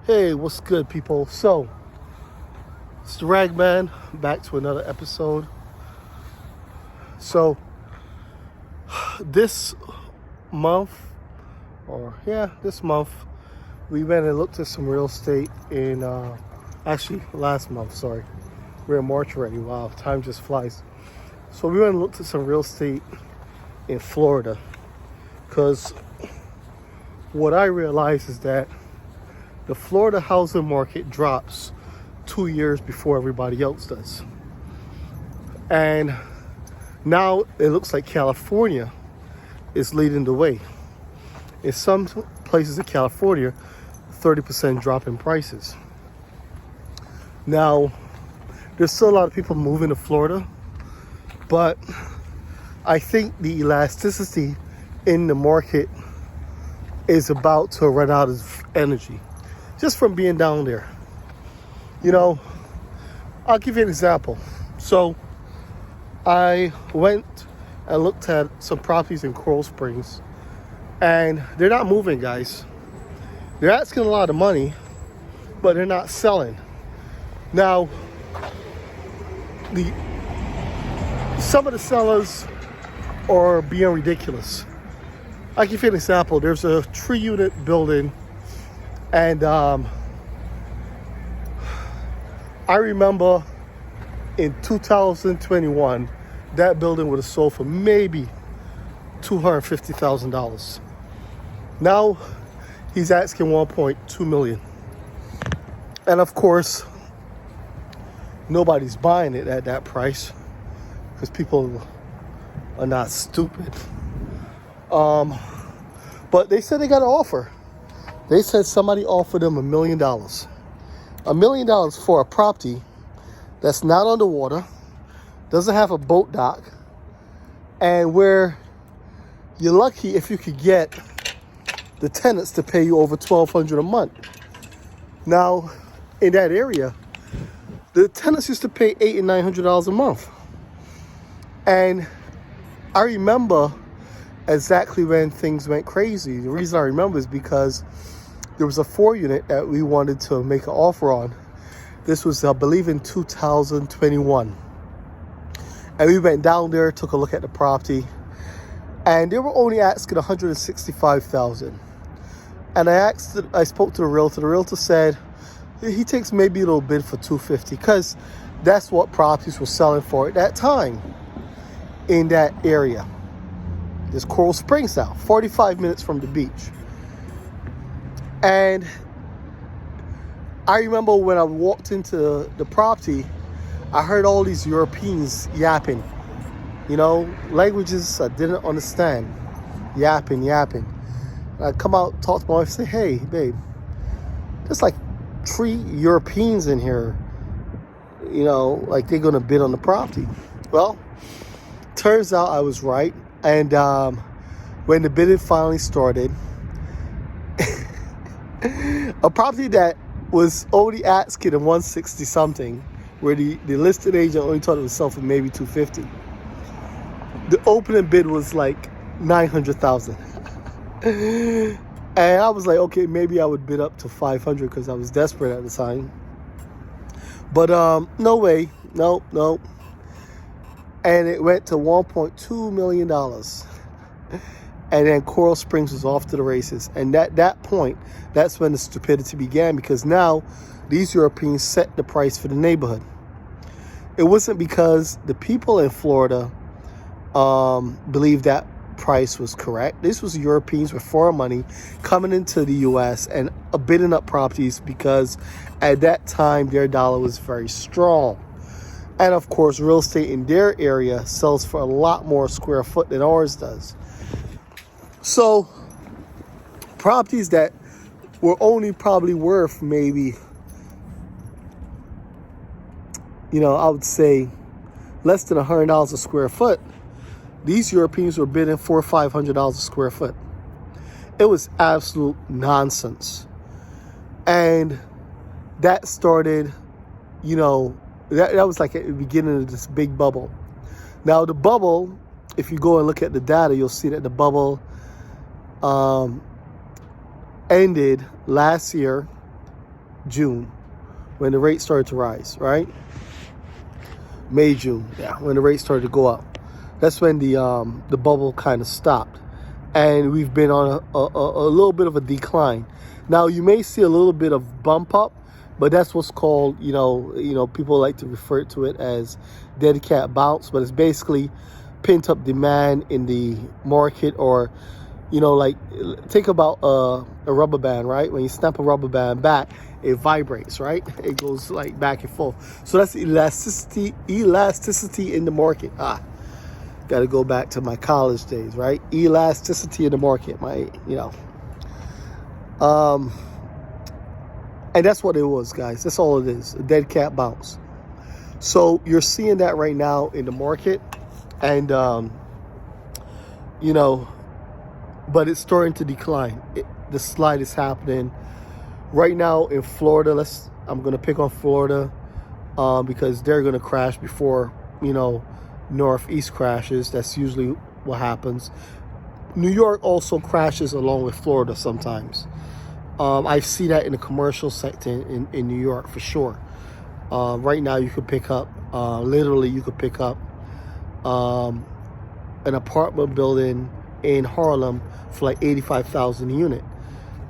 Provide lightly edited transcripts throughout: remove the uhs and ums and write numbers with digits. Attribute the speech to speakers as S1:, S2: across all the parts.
S1: Hey, what's good, people? So, it's the Ragman, back to another episode. So, this month, this month, we went and looked at some real estate in, last month, sorry. We're in March already. Wow, time just flies. So, we went and looked at some real estate in Florida. Because what I realized is that the Florida housing market drops 2 years before everybody else does. And now it looks like California is leading the way. In some places in California, 30% drop in prices. Now, there's still a lot of people moving to Florida, but I think the elasticity in the market is about to run out of energy just from being down there. You know, I'll give you an example. So I went and looked at some properties in Coral Springs, and they're not moving, guys. They're asking a lot of money, but they're not selling. Now, some of the sellers are being ridiculous. I'll give you an example. There's a 3-unit building, and I remember in 2021, that building would have sold for maybe $250,000. Now, he's asking $1.2 million. And of course, nobody's buying it at that price because people are not stupid. But they said they got an offer. They said somebody offered them $1 million. $1 million for a property that's not on the water, doesn't have a boat dock, and where you're lucky if you could get the tenants to pay you over $1,200 a month. Now, in that area, the tenants used to pay $800 and $900 a month. And I remember exactly when things went crazy. The reason I remember is because there was a 4-unit that we wanted to make an offer on. This was, I believe, in 2021. And we went down there, took a look at the property, and they were only asking $165,000. And I spoke to the realtor. The realtor said he takes maybe a little bid for $250,000 because that's what properties were selling for at that time in that area. There's Coral Springs now, 45 minutes from the beach. And I remember when I walked into the property, I heard all these Europeans yapping, languages I didn't understand, yapping. And I come out, talk to my wife, say, hey, babe, there's like 3 Europeans in here, like they're going to bid on the property. Well, turns out I was right. And when the bidding finally started, a property that was only asking at 160 something, where the listed agent only thought it would sell for maybe 250. The opening bid was like 900,000. And I was like, okay, maybe I would bid up to 500 because I was desperate at the time. But no way, no. And it went to $1.2 million. And then Coral Springs was off to the races. And at that point, that's when the stupidity began, because now these Europeans set the price for the neighborhood. It wasn't because the people in Florida believed that price was correct. This was Europeans with foreign money coming into the U.S. and bidding up properties because at that time their dollar was very strong. And of course, real estate in their area sells for a lot more square foot than ours does. So properties that were only probably worth maybe, I would say less than $100 a square foot, these Europeans were bidding $400 or $500 a square foot. It was absolute nonsense. And that started, that was like at the beginning of this big bubble. Now, the bubble, if you go and look at the data, you'll see that the bubble ended last year June, when the rate started to rise, right? May, June, yeah, when the rate started to go up. That's when the bubble kind of stopped, and we've been on a little bit of a decline. Now you may see a little bit of bump up, but that's what's called, people like to refer to it as dead cat bounce, but it's basically pent up demand in the market, or like think about a rubber band, right? When you snap a rubber band back, it vibrates, right? It goes like back and forth. So that's elasticity in the market. Got to go back to my college days, right? Elasticity in the market, and that's what it was, guys. That's all it is, a dead cat bounce. So you're seeing that right now in the market, and but it's starting to decline. The slide is happening right now in Florida. I'm going to pick on Florida because they're going to crash before, Northeast crashes. That's usually what happens. New York also crashes along with Florida sometimes. I see that in the commercial sector in New York for sure. Right now you could pick up, an apartment building in Harlem for like $85,000 a unit.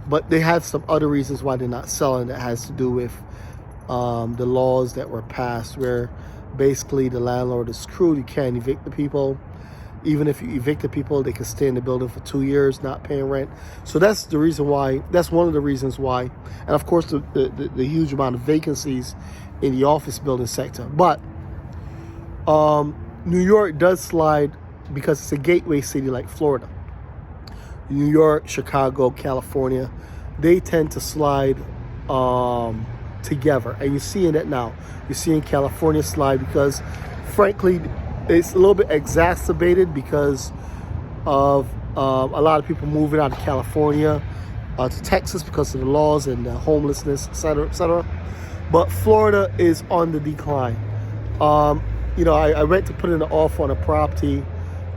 S1: But they have some other reasons why they're not selling. That has to do with the laws that were passed, where basically the landlord is screwed. You can't evict the people. Even if you evict the people, they can stay in the building for 2 years not paying rent. So that's the reason why. That's one of the reasons why. And of course, the huge amount of vacancies in the office building sector. But New York does slide because it's a gateway city like Florida. New York, Chicago, California, they tend to slide together. And you're seeing that now. You're seeing California slide because, frankly, it's a little bit exacerbated because of a lot of people moving out of California to Texas because of the laws and homelessness, et cetera, et cetera. But Florida is on the decline. I went to put in an offer on a property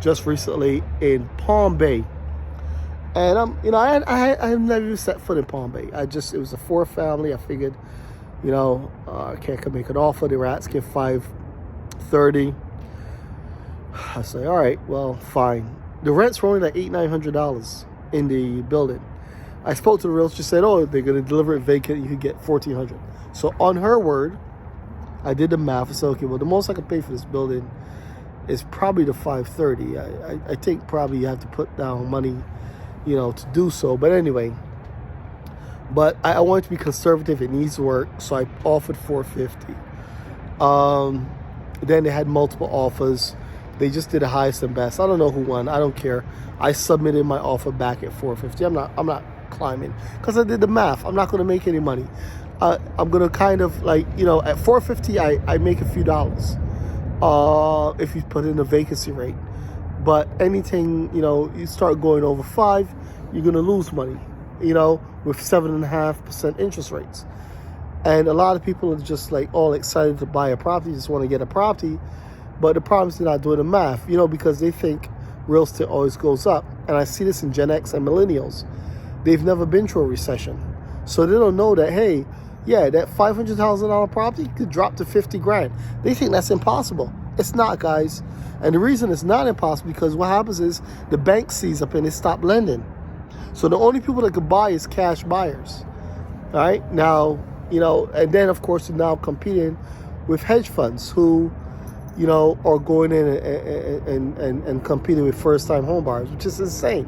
S1: just recently in Palm Bay. And I had never even set foot in Palm Bay. It was a 4-family. I figured, I can't make an offer. They were asking $530. I say, all right, well, fine. The rents were only like $800-900 in the building. I spoke to the realtor. She said, oh, they're going to deliver it vacant. You could get $1,400. So on her word, I did the math. I said, okay, well, the most I can pay for this building is probably the $530. I think probably you have to put down money, to do so. But anyway, I wanted to be conservative. It needs work, so I offered $450. Then they had multiple offers. They just did the highest and best. I don't know who won. I don't care. I submitted my offer back at $450. I'm not climbing because I did the math. I'm not going to make any money. I'm going to kind of at $450, I make a few dollars if you put in a vacancy rate. But anything, you start going over 5, you're going to lose money, with 7.5% interest rates. And a lot of people are just like all excited to buy a property, just want to get a property. But the problem is they're not doing the math, because they think real estate always goes up. And I see this in Gen X and millennials. They've never been through a recession. So they don't know that, hey, yeah, that $500,000 property could drop to $50,000. They think that's impossible. It's not, guys. And the reason it's not impossible because what happens is the bank sees up and they stop lending. So the only people that could buy is cash buyers. All right? Now, and then, of course, you're now competing with hedge funds who, are going in and competing with first-time home buyers, which is insane.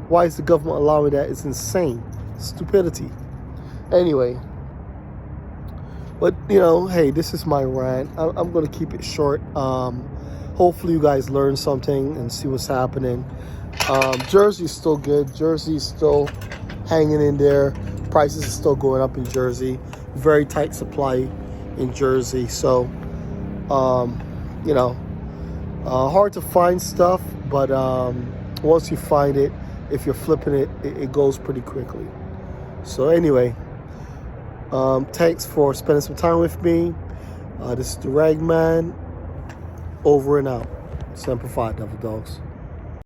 S1: Why is the government allowing that? It's insane. Stupidity. Anyway. But, hey, this is my rant. I'm going to keep it short. Hopefully you guys learn something and see what's happening. Jersey's still good. Jersey's still hanging in there. Prices are still going up in Jersey. Very tight supply in Jersey. So, hard to find stuff. But once you find it, if you're flipping it, it goes pretty quickly. So anyway, thanks for spending some time with me. This is the Ragman. Over and out. Semper Fi, Devil Dogs.